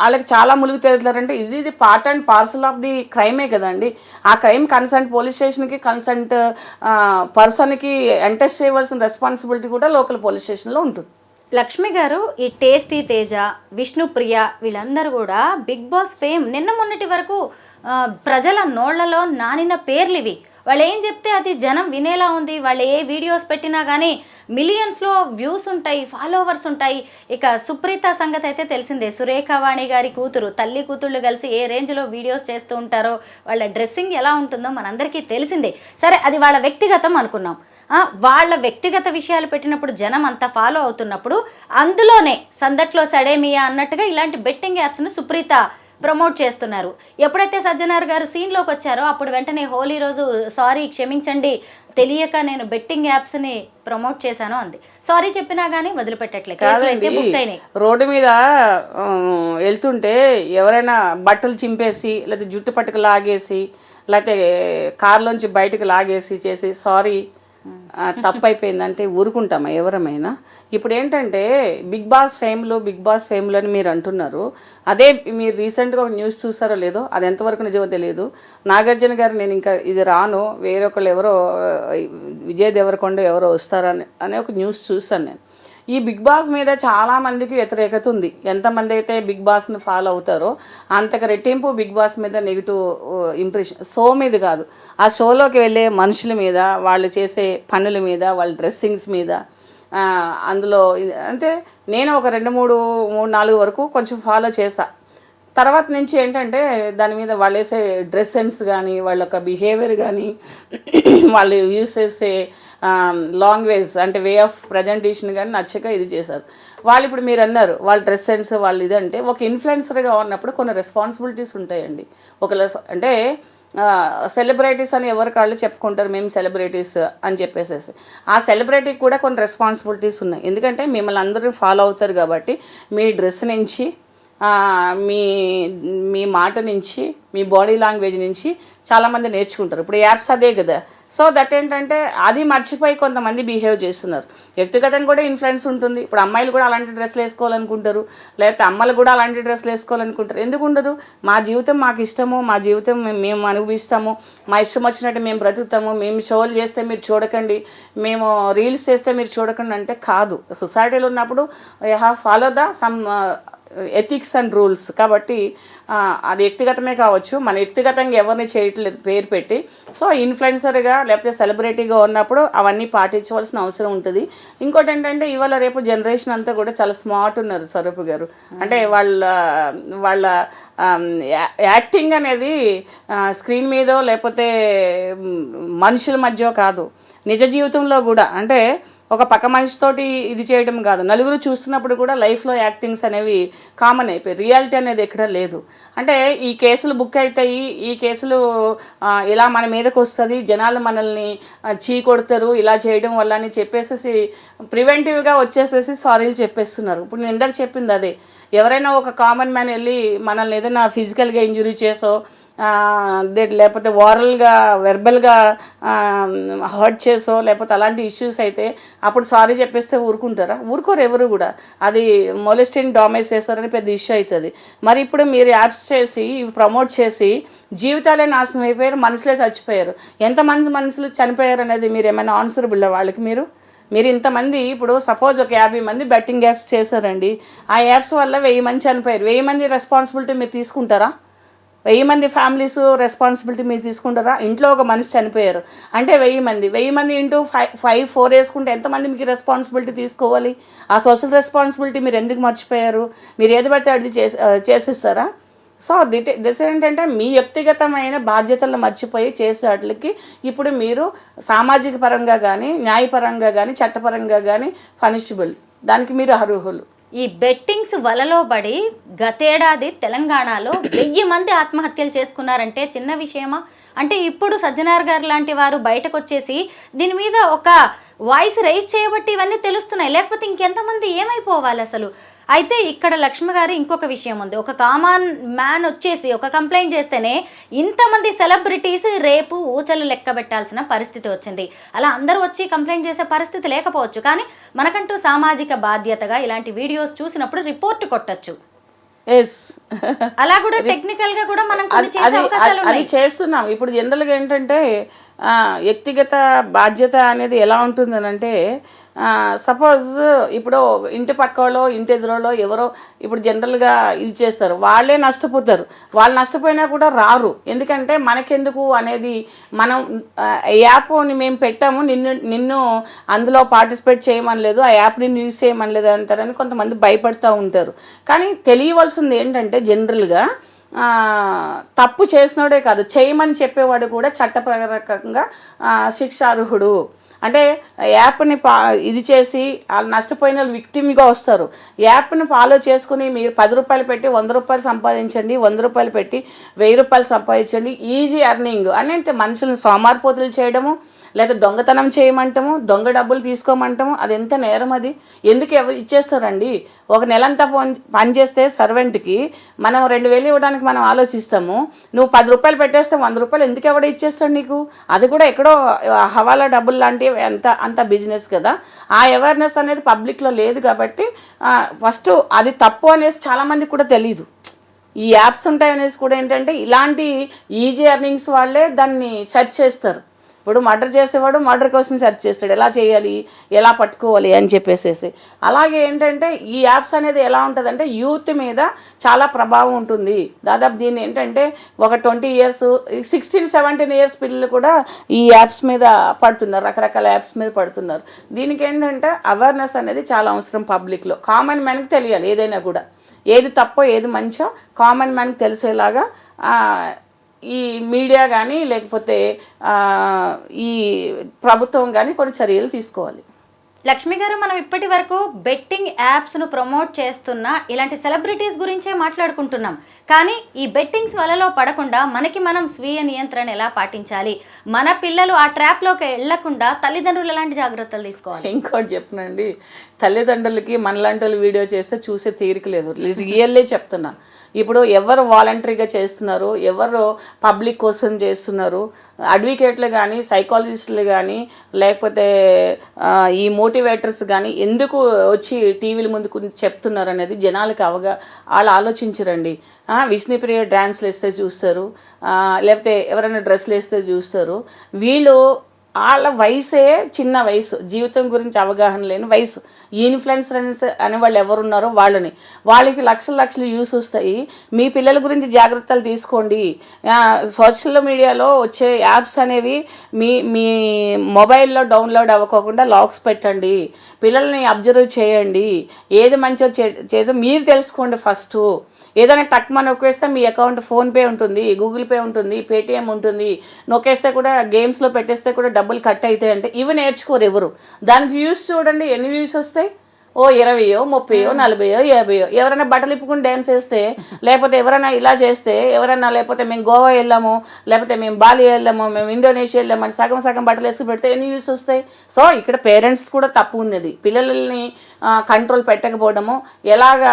వాళ్ళకి చాలా ములుగు తేలుతారంటే ఇది part and parcel of the క్రైమే కదండి. ఆ క్రైమ్ కన్సర్న్ పోలీస్ స్టేషన్కి కన్సర్న్ పర్సన్కి ఎంటెస్ట్ చేయవలసిన రెస్పాన్సిబిలిటీ కూడా లోకల్ పోలీస్ స్టేషన్లో ఉంటుంది. లక్ష్మి గారు, ఈ టేస్టీ తేజ, విష్ణుప్రియ వీళ్ళందరూ కూడా బిగ్ బాస్ ఫేమ్ నిన్న మొన్నటి వరకు ప్రజల నోళ్లలో నానిన పేర్లు ఇవి. వాళ్ళు ఏం చెప్తే అది జనం వినేలా ఉంది. వాళ్ళు ఏ వీడియోస్ పెట్టినా కానీ మిలియన్స్లో వ్యూస్ ఉంటాయి, ఫాలోవర్స్ ఉంటాయి. ఇక సుప్రీత సంగతి అయితే తెలిసిందే. సురేఖవాణి గారి కూతురు, తల్లి కూతుళ్ళు కలిసి ఏ రేంజ్లో వీడియోస్ చేస్తూ ఉంటారో, వాళ్ళ డ్రెస్సింగ్ ఎలా ఉంటుందో మనందరికీ తెలిసిందే. సరే, అది వాళ్ళ వ్యక్తిగతం అనుకున్నాం. వాళ్ళ వ్యక్తిగత విషయాలు పెట్టినప్పుడు జనం అంతా ఫాలో అవుతున్నప్పుడు అందులోనే సందట్లో సడేమియా అన్నట్టుగా ఇలాంటి బెట్టింగ్ యాప్స్ను సుప్రీత ప్రమోట్ చేస్తున్నారు. ఎప్పుడైతే సజ్జనార్ గారు సీన్లోకి వచ్చారో అప్పుడు వెంటనే హోలీ రోజు సారీ క్షమించండి, తెలియక నేను బెట్టింగ్ యాప్స్ని ప్రమోట్ చేశాను అంది. సారీ చెప్పినా కానీ వదిలిపెట్టట్లేదు. రోడ్డు మీద వెళ్తుంటే ఎవరైనా బట్టలు చింపేసి లేకపోతే జుట్టు పట్టుకు లాగేసి లేకపోతే కార్లోంచి బయటకు లాగేసి చేసి సారీ తప్పైపోయిందంటే ఊరుకుంటామా ఎవరమైనా? ఇప్పుడు ఏంటంటే బిగ్ బాస్ ఫేమ్లో అని మీరు అంటున్నారు. అదే మీరు రీసెంట్గా ఒక న్యూస్ చూసారో లేదో, అది ఎంతవరకు నిజమో తెలియదు. నాగార్జున గారు నేను ఇంకా ఇది రాను, వేరొకళ్ళు ఎవరో విజయ్ దేవరకొండ ఎవరో వస్తారని అనే ఒక న్యూస్ చూసాను నేను. ఈ బిగ్ బాస్ మీద చాలామందికి వ్యతిరేకత ఉంది. ఎంతమంది అయితే బిగ్ బాస్ని ఫాలో అవుతారో అంతకు రెట్టింపు బిగ్ బాస్ మీద నెగిటివ్ ఇంప్రెషన్. షో మీద కాదు, ఆ షోలోకి వెళ్ళే మనుషుల మీద, వాళ్ళు చేసే పనుల మీద, వాళ్ళ డ్రెస్సింగ్స్ మీద, అందులో అంటే నేను ఒక 2-3-4 వరకు కొంచెం ఫాలో చేసా. తర్వాత నుంచి ఏంటంటే దాని మీద వాళ్ళు వేసే డ్రెస్ సెన్స్ కానీ, వాళ్ళ యొక్క బిహేవియర్ కానీ, వాళ్ళు యూస్ చేసే లాంగ్వేజ్ అంటే వే ఆఫ్ ప్రజెంటేషన్ కానీ నచ్చక ఇది చేశారు వాళ్ళు. ఇప్పుడు మీరు అన్నారు వాళ్ళ డ్రెస్ సెన్స్ వాళ్ళు ఇదంటే, ఒక ఇన్ఫ్లుయెన్సర్గా ఉన్నప్పుడు కొన్ని రెస్పాన్సిబిలిటీస్ ఉంటాయండి. అంటే సెలబ్రిటీస్ అని ఎవరి కాళ్ళు చెప్పుకుంటారు, మేము సెలబ్రిటీస్ అని చెప్పేసేసి. ఆ సెలబ్రిటీకి కూడా కొన్ని రెస్పాన్సిబిలిటీస్ ఉన్నాయి. ఎందుకంటే మిమ్మల్ని అందరూ ఫాలో అవుతారు కాబట్టి మీ డ్రెస్ నుంచి, మీ మీ మాట నుంచి, మీ బాడీ లాంగ్వేజ్ నుంచి చాలామంది నేర్చుకుంటారు. ఇప్పుడు యాప్స్ అదే కదా. సో దట్ ఏంటంటే అది మర్చిపోయి కొంతమంది బిహేవ్ చేస్తున్నారు. వ్యక్తిగతంగా కూడా ఇన్ఫ్లుయెన్స్ ఉంటుంది. ఇప్పుడు అమ్మాయిలు కూడా అలాంటి డ్రెస్సులు వేసుకోవాలనుకుంటారు, లేకపోతే అమ్మలు కూడా అలాంటి డ్రెస్సులు వేసుకోవాలనుకుంటారు. ఎందుకు ఉండదు? మా జీవితం మాకు ఇష్టము, మా జీవితం మేము అనుభవిస్తాము, మా ఇష్టం వచ్చినట్టు మేము బ్రతుకుతాము, మేము షోలు చేస్తే మీరు చూడకండి, మేము రీల్స్ చేస్తే మీరు చూడకండి అంటే కాదు. సొసైటీలో ఉన్నప్పుడు you have follow the sum ethics and rules. కాబట్టి అది వ్యక్తిగతమే కావచ్చు, మన వ్యక్తిగతంగా ఎవరిని చేయట్లేదు పేరు పెట్టి. సో ఇన్ఫ్లుయెన్సర్గా లేకపోతే సెలబ్రిటీగా ఉన్నప్పుడు అవన్నీ పాటించవలసిన అవసరం ఉంటుంది. ఇంకోటి ఏంటంటే ఇవాళ రేపు జనరేషన్ అంతా కూడా చాలా స్మార్ట్ ఉన్నారు స్వరూప్ గారు. అంటే వాళ్ళ యాక్టింగ్ అనేది స్క్రీన్ మీదో లేకపోతే మనుషుల మధ్య కాదు, నిజ జీవితంలో కూడా. అంటే ఒక పక్క మనిషితోటి ఇది చేయడం కాదు, నలుగురు చూస్తున్నప్పుడు కూడా లైఫ్లో యాక్టింగ్స్ అనేవి కామన్ అయిపోయి, రియాలిటీ అనేది ఎక్కడ లేదు. అంటే ఈ కేసులు బుక్ అవుతాయి, ఈ కేసులు ఇలా మన మీదకి వస్తుంది, జనాలు మనల్ని చీ కొడతారు ఇలా చేయడం వల్ల అని చెప్పేసి ప్రివెంటివ్గా వచ్చేసేసి సారీలు చెప్పేస్తున్నారు. ఇప్పుడు నేను ఇందాక చెప్పింది అదే. ఎవరైనా ఒక కామన్ మ్యాన్ వెళ్ళి మనల్ని ఏదైనా ఫిజికల్గా ఇంజురీ చేసో లేకపోతే ఓరల్గా వెర్బల్గా హర్ట్ చేసో లేకపోతే అలాంటి ఇష్యూస్ అయితే అప్పుడు సారీ చెప్పేస్తే ఊరుకుంటారా? ఊరుకోరు ఎవరు కూడా. అది మొలెస్టింగ్ డామేజ్ చేస్తారని పెద్ద ఇష్యూ అవుతుంది. మరి ఇప్పుడు మీరు యాప్స్ చేసి ఇవి ప్రమోట్ చేసి జీవితాలే నాశనం అయిపోయారు, మనుషులే చచ్చిపోయారు. ఎంతమంది మనుషులు చనిపోయారు అనేది మీరు ఏమైనా ఆన్సరబుల్ వాళ్ళకి? మీరు ఇంతమంది ఇప్పుడు సపోజ్ ఒక 50 మంది బెట్టింగ్ యాప్స్ చేశారండి, ఆ యాప్స్ వల్ల 1000 మంది చనిపోయారు. 1000 మంది రెస్పాన్సిబిలిటీ మీరు తీసుకుంటారా? 1000 మంది ఫ్యామిలీస్ రెస్పాన్సిబిలిటీ మీరు తీసుకుంటారా? ఇంట్లో ఒక మనిషి చనిపోయారు అంటే 1000 మంది ఇంటూ 4 వేసుకుంటే ఎంతమంది మీకు రెస్పాన్సిబిలిటీ తీసుకోవాలి? ఆ సోషల్ రెస్పాన్సిబిలిటీ మీరు ఎందుకు మర్చిపోయారు? మీరు ఏది పడితే అది చేసేస్తారా? సో దిస్ ఏంటంటే మీ వ్యక్తిగతమైన బాధ్యతలను మర్చిపోయి చేసే వాటికి ఇప్పుడు మీరు సామాజిక పరంగా కానీ, న్యాయపరంగా కానీ, చట్టపరంగా కానీ పనిషబుల్, దానికి మీరు అర్హులు. ఈ బెట్టింగ్స్ వలలో పడి గతేడాది తెలంగాణలో 1000 మంది ఆత్మహత్యలు చేసుకున్నారంటే చిన్న విషయమా? అంటే ఇప్పుడు సజ్జనార్ గారు లాంటి వారు బయటకు వచ్చేసి దీని మీద ఒక వాయిస్ రైజ్ చేయబట్టి ఇవన్నీ తెలుస్తున్నాయి, లేకపోతే ఇంకెంతమంది ఏమైపోవాలి అసలు? అయితే ఇక్కడ లక్ష్మి గారు ఇంకొక విషయం ఉంది. ఒక కామన్ మ్యాన్ వచ్చేసి ఒక కంప్లైంట్ చేస్తేనే ఇంతమంది సెలబ్రిటీస్ రేపు ఊచలు లెక్క పెట్టాల్సిన పరిస్థితి వచ్చింది. అలా అందరూ వచ్చి కంప్లైంట్ చేసే పరిస్థితి లేకపోవచ్చు, కానీ మనకంటూ సామాజిక బాధ్యతగా ఇలాంటి వీడియోస్ చూసినప్పుడు రిపోర్ట్ కొట్టచ్చు. అలా కూడా టెక్నికల్ గా కూడా మనం అది చేస్తున్నాం. ఇప్పుడు జనరల్గా ఏంటంటే వ్యక్తిగత బాధ్యత అనేది ఎలా ఉంటుందని అంటే, సపోజ్ ఇప్పుడు ఇంటి పక్కలో ఇంటి ఎదురులో ఎవరో ఇప్పుడు జనరల్గా ఇది చేస్తారు, వాళ్ళే నష్టపోతారు. వాళ్ళు నష్టపోయినా కూడా రారు. ఎందుకంటే మనకెందుకు అనేది, మనం యాప్ని మేము పెట్టాము, నిన్ను అందులో పార్టిసిపేట్ చేయమనలేదు, ఆ యాప్ని యూజ్ చేయమనలేదు అంటారని కొంతమంది భయపడుతూ ఉంటారు. కానీ తెలియవలసింది ఏంటంటే జనరల్గా తప్పు చేసినోడే కాదు, చేయమని చెప్పేవాడు కూడా చట్టపరంగా శిక్షార్హుడు. అంటే యాప్ని ఇది చేసి వాళ్ళు నష్టపోయిన విక్టిమ్గా వస్తారు. యాప్ని ఫాలో చేసుకుని మీరు 10 రూపాయలు పెట్టి 100 రూపాయలు సంపాదించండి, 100 రూపాయలు పెట్టి 1000 రూపాయలు సంపాదించండి, ఈజీ ఎర్నింగ్ అని అంటే మనుషులను సోమారిపోతులు చేయడము, లేదా దొంగతనం చేయమంటాము, దొంగ డబ్బులు తీసుకోమంటాము. అది ఎంత నేరం? అది ఎందుకు ఇచ్చేస్తారండి? ఒక నెలంతా పనిచేస్తే సర్వెంట్కి మనం 2000 ఇవ్వడానికి మనం ఆలోచిస్తాము. నువ్వు 10 రూపాయలు పెట్టేస్తే 100 రూపాయలు ఎందుకు ఎవడ ఇచ్చేస్తాడు నీకు? అది కూడా ఎక్కడో హవాలా డబ్బులు లాంటివి, అంత బిజినెస్ కదా. ఆ అవేర్నెస్ అనేది పబ్లిక్లో లేదు కాబట్టి ఫస్ట్ అది తప్పు అనేసి చాలామందికి కూడా తెలీదు. ఈ యాప్స్ ఉంటాయనేసి కూడా ఏంటంటే ఇలాంటి ఈజీ ఎర్నింగ్స్ వాళ్ళే దాన్ని సెర్చ్ చేస్తారు. ఇప్పుడు మర్డర్ చేసేవాడు మర్డర్ కోసం సెర్చ్ చేస్తాడు, ఎలా చేయాలి, ఎలా పట్టుకోవాలి అని చెప్పేసేసి. అలాగే ఏంటంటే ఈ యాప్స్ అనేది ఎలా ఉంటుందంటే యూత్ మీద చాలా ప్రభావం ఉంటుంది. దాదాపు దీన్ని ఏంటంటే ఒక 20 years 16-17 years పిల్లలు కూడా ఈ యాప్స్ మీద పడుతున్నారు, రకరకాల యాప్స్ మీద పడుతున్నారు. దీనికి ఏంటంటే అవేర్నెస్ అనేది చాలా అవసరం పబ్లిక్లో. కామన్ మ్యాన్కి తెలియాలి ఏదైనా కూడా, ఏది తప్పో ఏది మంచో కామన్ మ్యాన్కి తెలిసేలాగా ఈ మీడియా కానీ లేకపోతే ఈ ప్రభుత్వం కానీ కొన్ని చర్యలు తీసుకోవాలి. లక్ష్మి గారు, మనం ఇప్పటి వరకు బెట్టింగ్ యాప్స్ను ప్రమోట్ చేస్తున్న ఇలాంటి సెలబ్రిటీస్ గురించే మాట్లాడుకుంటున్నాం. కానీ ఈ బెట్టింగ్స్ వలలో పడకుండా మనకి మనం స్వీయ నియంత్రణ ఎలా పాటించాలి, మన పిల్లలు ఆ ట్రాప్లోకి వెళ్లకుండా తల్లిదండ్రులు ఎలాంటి జాగ్రత్తలు తీసుకోవాలి? ఇంకోటి చెప్పనండి, తల్లిదండ్రులకి మనలాంటి వాళ్ళు వీడియో చేస్తే చూసే తీరిక లేదు. రియల్లే చెప్తున్నా. ఇప్పుడు ఎవరు వాలంటరీగా చేస్తున్నారు, ఎవరు పబ్లిక్ కోసం చేస్తున్నారు, అడ్వకేట్లు కానీ సైకాలజిస్టులు కానీ లేకపోతే ఈ మోటివేటర్స్ కానీ ఎందుకు వచ్చి టీవీల ముందుకు చెప్తున్నారు అనేది జనాలకు వాళ్ళు ఆలోచించరండి. విష్ణుప్రియ డ్యాన్స్లు వేస్తే చూస్తారు, లేకపోతే ఎవరైనా డ్రెస్సులు వేస్తే చూస్తారు. వీళ్ళు వాళ్ళ వయసే చిన్న వయసు, జీవితం గురించి అవగాహన లేని వయసు. ఈ ఇన్ఫ్లుయెన్సర్స్ అనే వాళ్ళు ఎవరున్నారో వాళ్ళకి లక్షలు యూస్ వస్తాయి. మీ పిల్లల గురించి జాగ్రత్తలు తీసుకోండి. సోషల్ మీడియాలో వచ్చే యాప్స్ అనేవి మీ మొబైల్లో డౌన్లోడ్ అవ్వకోకుండా లాక్స్ పెట్టండి. పిల్లల్ని అబ్జర్వ్ చేయండి, ఏది మంచో చేసో మీరు తెలుసుకోండి ఫస్ట్. ఏదైనా టక్ మన నొక్కేస్తే మీ అకౌంట్ ఫోన్పే ఉంటుంది, గూగుల్ పే ఉంటుంది, పేటిఎం ఉంటుంది. నొక్కేస్తే కూడా గేమ్స్లో పెట్టేస్తే కూడా డబ్బులు కట్ అవుతాయి. అంటే ఇవి నేర్చుకోరు ఎవరు. దానికి వ్యూస్ చూడండి, ఎన్ని వ్యూస్ వస్తాయి? 20, 30, 40, 50. ఎవరైనా బట్టలు ఇప్పుకుని డ్యాన్స్ చేస్తే, లేకపోతే ఎవరైనా ఇలా చేస్తే, ఎవరైనా లేకపోతే మేము గోవా వెళ్ళాము, లేకపోతే మేము బాలి వెళ్ళాము, మేము ఇండోనేషియా వెళ్ళాము అని సగం బట్టలు వేసుకు పెడితే ఎన్ని వ్యూస్ వస్తాయి? సో ఇక్కడ పేరెంట్స్ కూడా తప్పు ఉన్నది. పిల్లల్ని కంట్రోల్ పెట్టకపోవడము, ఎలాగా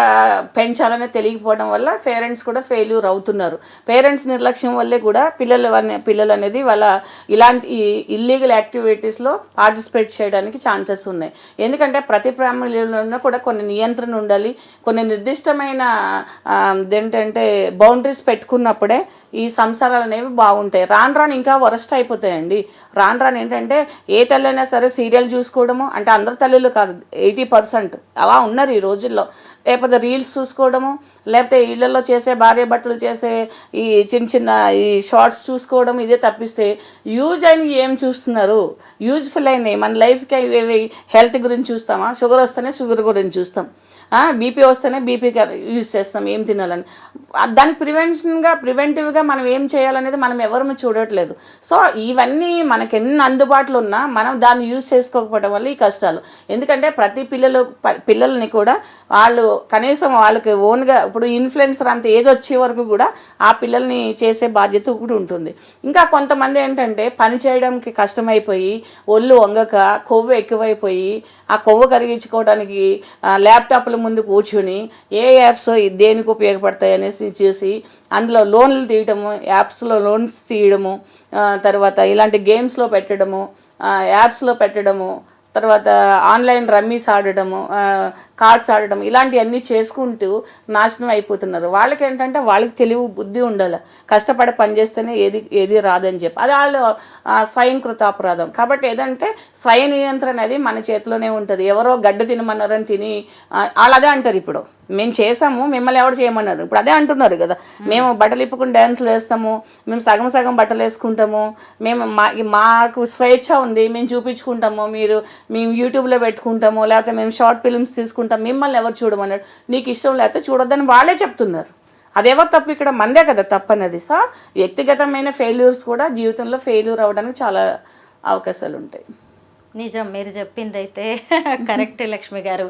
పెంచాలనే తెలియకపోవడం వల్ల పేరెంట్స్ కూడా ఫెయిల్యూర్ అవుతున్నారు. పేరెంట్స్ నిర్లక్ష్యం వల్లే కూడా పిల్లలు అనేది వాళ్ళ ఇలాంటి ఇల్లీగల్ యాక్టివిటీస్లో పార్టిసిపేట్ చేయడానికి ఛాన్సెస్ ఉన్నాయి. ఎందుకంటే ప్రతి ఫ్యామిలీలో కూడా కొన్ని నియంత్రణ ఉండాలి, కొన్ని నిర్దిష్టమైన ఏంటంటే బౌండరీస్ పెట్టుకున్నప్పుడే ఈ సంసారాలు అనేవి బాగుంటాయి. రాను ఇంకా వరస్ట్ అయిపోతాయండి. రాను ఏంటంటే ఏ తల్లైనా సరే సీరియల్ చూసుకోవడము, అంటే అందరు తల్లులు కాదు, 80% అలా ఉన్నారు ఈ రోజుల్లో. లేకపోతే రీల్స్ చూసుకోవడము, లేకపోతే ఇళ్లలో చేసే భార్య భర్తలు చేసే ఈ చిన్న ఈ షార్ట్స్ చూసుకోవడం, ఇదే తప్పిస్తే యూజ్ అయిన ఏం చూస్తున్నారు? యూజ్ఫుల్ అయినాయి మన లైఫ్కి ఇవి. హెల్త్ గురించి చూస్తామా? షుగర్ వస్తేనే షుగర్ గురించి చూస్తాం, బీపీ వస్తేనే బీపీకి యూజ్ చేస్తాం ఏం తినాలని. దానికి ప్రివెంటివ్గా మనం ఏం చేయాలనేది మనం ఎవరు చూడట్లేదు. సో ఇవన్నీ మనకి ఎన్ని అందుబాటులో ఉన్నా మనం దాన్ని యూజ్ చేసుకోకపోవడం వల్ల ఈ కష్టాలు. ఎందుకంటే ప్రతి పిల్లల్ని కూడా వాళ్ళు కనీసం వాళ్ళకి ఓన్గా ఇప్పుడు ఇన్ఫ్లుయెన్సర్ అంత ఏజ్ వచ్చే వరకు కూడా ఆ పిల్లల్ని చేసే బాధ్యత కూడా ఉంటుంది. ఇంకా కొంతమంది ఏంటంటే పని చేయడానికి కష్టమైపోయి, ఒళ్ళు వంగక, కొవ్వు ఎక్కువైపోయి, ఆ కొవ్వు కరిగించుకోవడానికి ల్యాప్టాప్ల ముందు కూర్చుని ఏ యాప్స్ దేనికి ఉపయోగపడతాయి అనేసి చేసి అందులో లోన్లు తీయడము, యాప్స్లో లోన్స్ తీయడము, తర్వాత ఇలాంటి గేమ్స్లో పెట్టడము, యాప్స్లో పెట్టడము, తర్వాత ఆన్లైన్ రమ్మీస్ ఆడడము, కార్డ్స్ ఆడడం, ఇలాంటివన్నీ చేసుకుంటూ నాశనం అయిపోతున్నారు. వాళ్ళకి ఏంటంటే వాళ్ళకి తెలివి బుద్ధి ఉండాలి, కష్టపడి పనిచేస్తేనే ఏది రాదని చెప్పి. అది వాళ్ళు స్వయంకృత అపరాధం. కాబట్టి ఏదంటే స్వయ నియంత్రణ అనేది మన చేతిలోనే ఉంటుంది. ఎవరో గడ్డ తినమన్నారని తిని వాళ్ళు అదే అంటారు. ఇప్పుడు మేము చేసాము, మిమ్మల్ని ఎవరు చేయమన్నారు? ఇప్పుడు అదే అంటున్నారు కదా, మేము బట్టలు ఇప్పుకుని డ్యాన్సులు వేస్తాము, మేము సగం బట్టలు వేసుకుంటాము, మాకు స్వేచ్ఛ ఉంది, మేము చూపించుకుంటాము, మేము యూట్యూబ్లో పెట్టుకుంటాము, లేకపోతే మేము షార్ట్ ఫిల్మ్స్ తీసుకుంటాం, మిమ్మల్ని ఎవరు చూడమన్నాడు? నీకు ఇష్టం లేకపోతే చూడొద్దని వాళ్ళే చెప్తున్నారు. అదెవరు తప్పు? ఇక్కడ మందే కదా తప్పు అనేది. సో వ్యక్తిగతమైన ఫెయిల్యూర్స్ కూడా జీవితంలో ఫెయిల్యూర్ అవ్వడానికి చాలా అవకాశాలు ఉంటాయి. నిజం, మీరు చెప్పింది అయితే కరెక్ట్ లక్ష్మి గారు.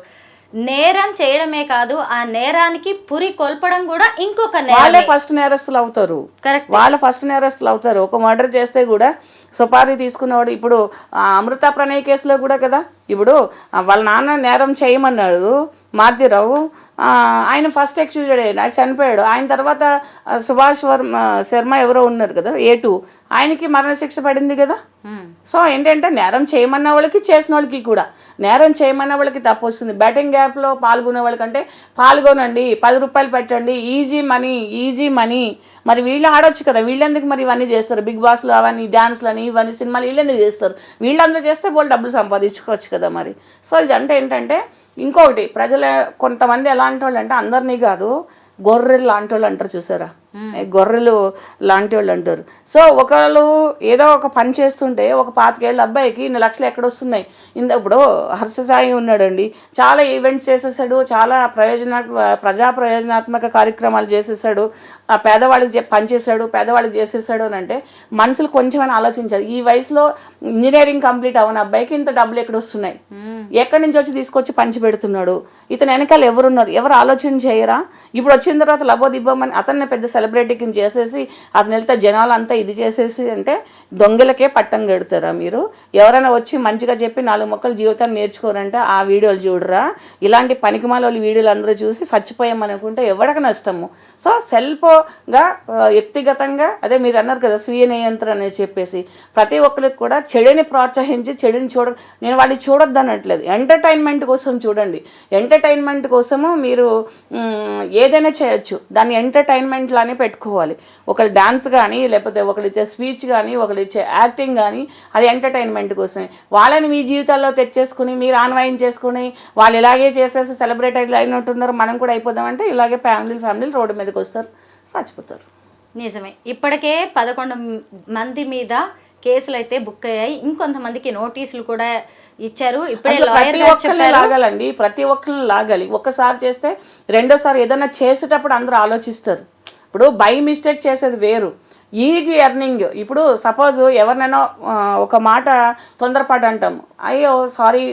నేరం చేయడమే కాదు, ఆ నేరానికి పురి కొల్పడం కూడా ఇంకొక వాళ్ళే ఫస్ట్ నేరస్తులు అవుతారు. వాళ్ళ ఫస్ట్ నేరస్తులు అవుతారు. ఒక మర్డర్ చేస్తే కూడా సుపారీ తీసుకున్నవాడు, ఇప్పుడు అమృత ప్రణయ్ కేసులో కూడా కదా, ఇప్పుడు వాళ్ళ నాన్న నేరం చేయమన్నాడు, మారుతీరావు, ఆయన ఫస్ట్ ఎక్స్క్యూజెడ్ ఆయన చనిపోయాడు. ఆయన తర్వాత సుభాష్ శర్మ ఎవరో ఉన్నారు కదా A2, ఆయనకి మరణశిక్ష పడింది కదా. సో ఏంటంటే నేరం చేయమన్న వాళ్ళకి చేసిన వాళ్ళకి కూడా, నేరం చేయమన్న వాళ్ళకి తప్పు వస్తుంది. బెట్టింగ్ యాప్లో పాల్గొనే వాళ్ళకంటే పాల్గొనండి, 10 రూపాయలు పెట్టండి, ఈజీ మనీ. మరి వీళ్ళు ఆడొచ్చు కదా, వీళ్ళెందుకు మరి ఇవన్నీ చేస్తారు? బిగ్ బాస్లు అవన్నీ డ్యాన్స్లు అని ఇవన్నీ సినిమాలు వీళ్ళెందుకు చేస్తారు? వీళ్ళందరూ చేస్తే వాళ్ళు డబ్బులు సంపాదించుకోవచ్చు కదా మరి. సో ఇదంటే ఏంటంటే ఇంకొకటి, ప్రజలు కొంతమంది ఎలాంటి వాళ్ళు అంటే, అందరినీ కాదు, గొర్రెలు లాంటి వాళ్ళు అంటారు చూసారా, గొర్రెలు లాంటి వాళ్ళు అంటారు. సో ఒకళ్ళు ఏదో ఒక పని చేస్తుంటే ఒక 25 ఏళ్ళ అబ్బాయికి ఇన్ని లక్షలు ఎక్కడొస్తున్నాయి. ఇప్పుడు హర్షసాయి ఉన్నాడండి, చాలా ఈవెంట్స్ చేసేసాడు, చాలా ప్రజా ప్రయోజనాత్మక కార్యక్రమాలు చేసేసాడు, పేదవాళ్ళకి పనిచేశాడు, పేదవాళ్ళకి చేసేసాడు అని అంటే మనుషులు కొంచెమైనా ఆలోచించారు. ఈ వయసులో ఇంజనీరింగ్ కంప్లీట్ అవ్వని అబ్బాయికి ఇంత డబ్బులు ఎక్కడొస్తున్నాయి, ఎక్కడి నుంచి వచ్చి తీసుకొచ్చి పంచి పెడుతున్నాడు, ఇతను వెనకాల ఎవరున్నారు, ఎవరు ఆలోచన చేయరా? ఇప్పుడు వచ్చిన తర్వాత లబోదిబ్బమని అతన్ని పెద్ద సెలబ్రిటీ కింద చేసేసి అతను వెళ్తే జనాలు అంతా ఇది చేసేసి అంటే దొంగలకే పట్టం కడతారా మీరు? ఎవరైనా వచ్చి మంచిగా చెప్పి 4 మొక్కలు జీవితాన్ని నేర్చుకోరంటే ఆ వీడియోలు చూడరా? ఇలాంటి పనికిమాల వీడియోలు అందరూ చూసి చచ్చిపోయామనుకుంటే ఎవరికి నష్టము? సో సెల్ఫ్గా వ్యక్తిగతంగా అదే మీరు అన్నారు కదా స్వీయ నియంత్రణ అని చెప్పేసి, ప్రతి ఒక్కరికి కూడా చెడుని ప్రోత్సహించి చెడుని నేను వాడిని చూడొద్దు అనట్లేదు, ఎంటర్టైన్మెంట్ కోసం చూడండి. ఎంటర్టైన్మెంట్ కోసము మీరు ఏదైనా చేయొచ్చు, దాన్ని ఎంటర్టైన్మెంట్ లానే పెట్టుకోవాలి. ఒకళ్ళు డాన్స్ కానీ, లేకపోతే ఒకళ్ళు ఇచ్చే స్పీచ్ కానీ, ఒకళ్ళు ఇచ్చే యాక్టింగ్ కానీ, అది ఎంటర్టైన్మెంట్ కోసమే. వాళ్ళని మీ జీవితాల్లో తెచ్చేసుకుని మీరు ఆన్వయం చేసుకుని వాళ్ళు ఇలాగే చేసేసి సెలబ్రిటీలు అయినట్టున్నారు, మనం కూడా అయిపోదామంటే ఇలాగే ఫ్యామిలీలు రోడ్డు మీదకి వస్తారు, చచ్చిపోతారు. నిజమే. ఇప్పటికే 11 మంది మీద కేసులు అయితే బుక్ అయ్యాయి, ఇంకొంతమందికి నోటీసులు కూడా ఇచ్చారు. ఇప్పుడే లాగాలండి, ప్రతి ఒక్కరిని లాగాలి. ఒక్కసారి చేస్తే రెండోసారి ఏదైనా చేసేటప్పుడు అందరూ ఆలోచిస్తారు. ఇప్పుడు బై మిస్టేక్ చేసేది వేరు, ఈజీ ఎర్నింగ్. ఇప్పుడు సపోజ్ ఎవరినైనా ఒక మాట తొందరపాటు అంటాం, అయ్యో సారీ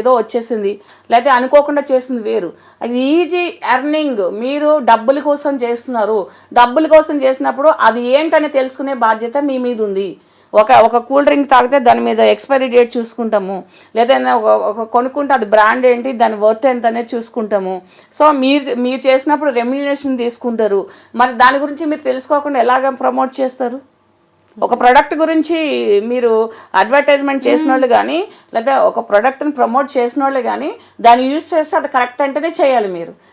ఏదో వచ్చేసింది, లేకపోతే అనుకోకుండా చేసింది వేరు. అది ఈజీ ఎర్నింగ్, మీరు డబ్బుల కోసం చేస్తున్నారు. డబ్బుల కోసం చేసినప్పుడు అది ఏంటని తెలుసుకునే బాధ్యత మీ మీద ఉంది. ఒక కూల్ డ్రింక్ తాగితే దాని మీద ఎక్స్పైరీ డేట్ చూసుకుంటాము, లేదా ఒక కొనుక్కుంటే అది బ్రాండ్ ఏంటి, దాని వర్త్ ఎంత అనేది చూసుకుంటాము. సో మీరు చేసినప్పుడు రెమ్యునరేషన్ తీసుకుంటారు. మరి దాని గురించి మీరు తెలుసుకోకుండా ఎలాగ ప్రమోట్ చేస్తారు? ఒక ప్రోడక్ట్ గురించి మీరు అడ్వర్టైజ్మెంట్ చేసిన వాళ్ళు కానీ, లేదా ఒక ప్రోడక్ట్ని ప్రమోట్ చేసిన వాళ్ళు కానీ దాన్ని యూజ్ చేస్తే అది కరెక్ట్ అంటేనే చేయాలి.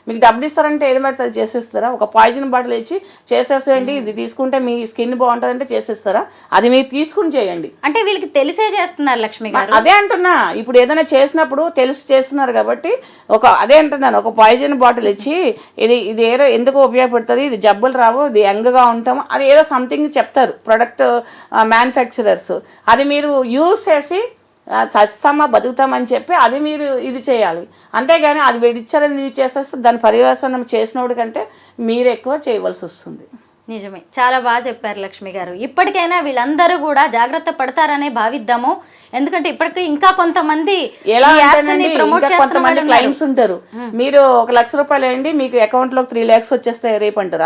మీకు డబ్బులు ఇస్తారంటే ఏది పడితే అది చేసేస్తారా? ఒక పాయిజన్ బాటిల్ ఇచ్చి చేసేసేయండి, ఇది తీసుకుంటే మీ స్కిన్ బాగుంటుందంటే చేసేస్తారా? అది మీరు తీసుకుని చేయండి. అంటే వీళ్ళకి తెలిసే చేస్తున్నారు లక్ష్మి గారు. అదే అంటున్నా, ఇప్పుడు ఏదైనా చేసినప్పుడు తెలిసి చేస్తున్నారు కాబట్టి అదే అంటున్నాను, ఒక పాయిజన్ బాటిల్ ఇచ్చి ఇది ఏదో ఎందుకు ఉపయోగపడుతుంది, ఇది జబ్బులు రావు, ఇది యంగ్గా ఉంటాము, అది ఏదో సంథింగ్ చెప్తారు ప్రొడక్ట్ మ్యానుఫ్యాక్చరర్స్. అది మీరు యూజ్ చేసి చస్తామా బతుకుతామని చెప్పి అది మీరు ఇది చేయాలి. అంతేగాని అది వీడిచ్చారని ఇది చేసేస్తే దాని పర్యవసానం చేసినోడి కంటే మీరు ఎక్కువ చేయవలసి వస్తుంది. నిజమే, చాలా బాగా చెప్పారు లక్ష్మి గారు. ఇప్పటికైనా వీళ్ళందరూ కూడా జాగ్రత్త పడతారనే భావిద్దాము. ఎందుకంటే ఇప్పటికీ ఇంకా కొంతమంది కొంతమంది క్లయింట్స్ ఉంటారు, మీరు 1 లక్ష రూపాయలు వేయండి మీకు అకౌంట్లోకి 3 lakhs వచ్చేస్తాయి రేపు అంటారు.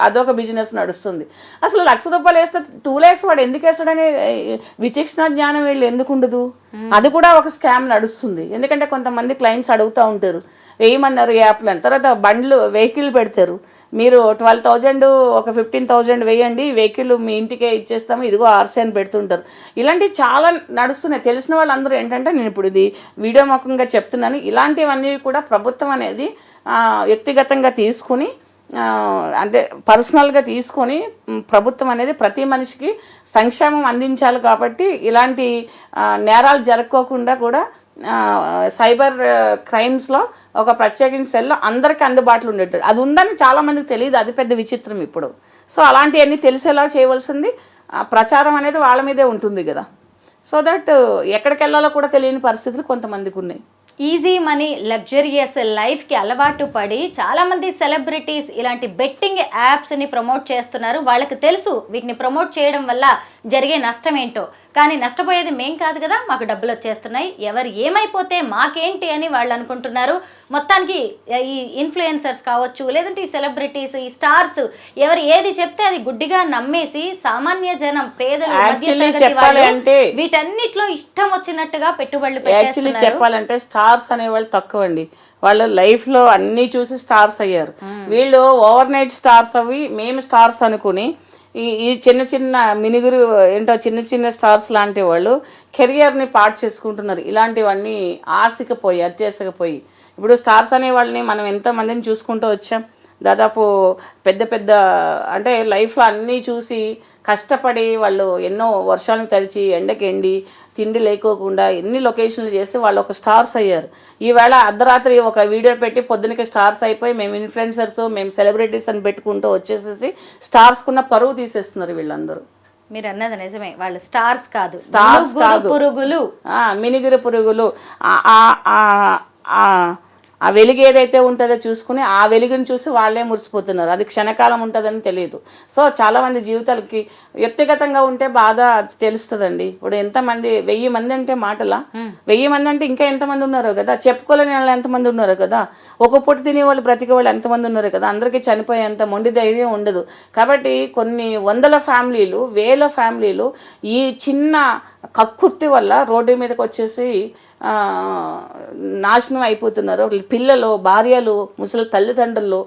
అదొక బిజినెస్ నడుస్తుంది. అసలు 1 లక్ష రూపాయలు వేస్తే 2 lakhs వాడు ఎందుకు వేస్తాడని విచక్షణ జ్ఞానం వీళ్ళు ఎందుకు ఉండదు? అది కూడా ఒక స్కామ్ నడుస్తుంది. ఎందుకంటే కొంతమంది క్లయింట్స్ అడుగుతూ ఉంటారు, వేయమన్నారు యాప్లు అని, తర్వాత వెహికల్ పెడతారు, మీరు 12,000 ఒక 15,000 వేయండి, వెహికల్ మీ ఇంటికే ఇచ్చేస్తాము, ఇదిగో ఆర్సీ అని పెడుతుంటారు. ఇలాంటివి చాలా నడుస్తున్నాయి. తెలిసిన వాళ్ళందరూ ఏంటంటే, నేను ఇప్పుడు ఇది వీడియో ముఖంగా చెప్తున్నాను, ఇలాంటివన్నీ కూడా ప్రభుత్వం అనేది వ్యక్తిగతంగా తీసుకుని అంటే పర్సనల్గా తీసుకొని ప్రభుత్వం అనేది ప్రతి మనిషికి సంక్షేమం అందించాలి. కాబట్టి ఇలాంటి నేరాలు జరగకోకుండా కూడా సైబర్ క్రైమ్స్లో ఒక ప్రత్యేకించిన సెల్లో అందరికీ అందుబాటులో ఉండేటట్టు అది ఉందని చాలామందికి తెలియదు, అది పెద్ద విచిత్రం ఇప్పుడు. సో అలాంటివన్నీ తెలిసేలా చేయవలసింది ప్రచారం అనేది వాళ్ళ మీదే ఉంటుంది కదా. సో దట్ ఎక్కడికి వెళ్ళాలో కూడా తెలియని పరిస్థితులు కొంతమందికి ఉన్నాయి. ఈజీ మనీ లగ్జరియస్ లైఫ్కి అలవాటు పడి చాలామంది సెలబ్రిటీస్ ఇలాంటి బెట్టింగ్ యాప్స్ని ప్రమోట్ చేస్తున్నారు. వాళ్ళకి తెలుసు వీటిని ప్రమోట్ చేయడం వల్ల జరిగే నష్టం ఏంటో. కానీ నష్టపోయేది మేం కాదు కదా, మాకు డబ్బులు వచ్చేస్తున్నాయి, ఎవరు ఏమైపోతే మాకేంటి అని వాళ్ళు అనుకుంటున్నారు. మొత్తానికి ఈ ఇన్ఫ్లుయెన్సర్స్ కావచ్చు, లేదంటే ఈ సెలబ్రిటీస్, ఈ స్టార్స్ ఎవరు ఏది చెప్తే అది గుడ్డిగా నమ్మేసి సామాన్య జనం, పేదలు, మధ్యతరగతి వాళ్ళు వీటన్నిటిలో ఇష్టం వచ్చినట్టుగా పెట్టుబడులు పెట్టేస్తున్నారు. చెప్పాలంటే స్టార్స్ అనేవాళ్ళు తక్కువ అండి. వాళ్ళు లైఫ్లో అన్నీ చూసి స్టార్స్ అయ్యారు. వీళ్ళు ఓవర్ నైట్ స్టార్స్ అవి మేము స్టార్స్ అనుకుని ఈ చిన్న చిన్న మినుగురు ఏంటో చిన్న చిన్న స్టార్స్ లాంటి వాళ్ళు కెరియర్ని పాడు చేసుకుంటున్నారు. ఇలాంటివన్నీ ఆశకపోయి అత్యాశకపోయి ఇప్పుడు స్టార్స్ అనే వాళ్ళని మనం ఎంతమందిని చూసుకుంటూ వచ్చాం. దాదాపు పెద్ద పెద్ద అంటే లైఫ్లో అన్నీ చూసి కష్టపడి వాళ్ళు ఎన్నో వర్షాలను తడిచి ఎండకి ఎండి తిండి లేకోకుండా ఎన్ని లొకేషన్లు చేసి వాళ్ళు ఒక స్టార్స్ అయ్యారు. ఈవేళ అర్ధరాత్రి ఒక వీడియో పెట్టి పొద్దునకి స్టార్స్ అయిపోయి మేము ఇన్ఫ్లుయెన్సర్స్, మేము సెలబ్రిటీస్ అని పెట్టుకుంటూ వచ్చేసేసి స్టార్స్కున్న పరువు తీసేస్తున్నారు వీళ్ళందరూ. మీరు అన్నది నిజమే, వాళ్ళు స్టార్స్ కాదు, స్టార్స్ కాదు, పురుగులు, మినిగిరి పురుగులు. ఆ వెలుగు ఏదైతే ఉంటుందో చూసుకుని ఆ వెలుగుని చూసి వాళ్ళే మురిసిపోతున్నారు. అది క్షణకాలం ఉంటుందని తెలియదు. సో చాలామంది జీవితాలకి వ్యక్తిగతంగా ఉంటే బాధ తెలుస్తుందండి. ఇప్పుడు ఎంతమంది 1000 మంది అంటే మాటలా, 1000 మంది అంటే ఇంకా ఎంతమంది ఉన్నారో కదా, చెప్పుకోలేని వాళ్ళు ఎంతమంది ఉన్నారో కదా, ఒక పూట తినేవాళ్ళు బ్రతికే వాళ్ళు ఎంతమంది ఉన్నారో కదా, అందరికీ చనిపోయేంత మొండి ధైర్యం ఉండదు. కాబట్టి కొన్ని వందల ఫ్యామిలీలు, వేల ఫ్యామిలీలు ఈ చిన్న కక్కుర్తి వల్ల రోడ్డు మీదకి వచ్చేసి నాశనం అయిపోతున్నారు. పిల్లలు, భార్యలు, ముసలి తల్లిదండ్రులు,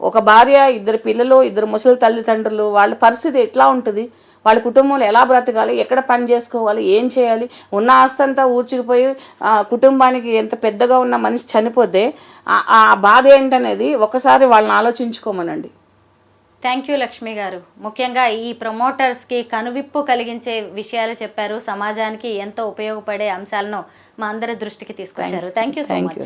ఒక భార్య, 2 పిల్లలు, 2 ముసలి తల్లిదండ్రులు, వాళ్ళ పరిస్థితి ఎట్లా ఉంటుంది? వాళ్ళ కుటుంబంలో ఎలా బ్రతకాలి, ఎక్కడ పని చేసుకోవాలి, ఏం చేయాలి? ఉన్న ఆస్తి అంతా ఊడ్చుకుపోయి కుటుంబానికి ఎంత పెద్దగా ఉన్న మనిషి చనిపోతే ఆ బాధ ఏంటనేది ఒకసారి వాళ్ళని ఆలోచించుకోమనండి. థ్యాంక్ యూ లక్ష్మి గారు. ముఖ్యంగా ఈ ప్రమోటర్స్కి కనువిప్పు కలిగించే విషయాలు చెప్పారు, సమాజానికి ఎంతో ఉపయోగపడే అంశాలను మా అందరి దృష్టికి తీసుకొచ్చారు. Thank you so much.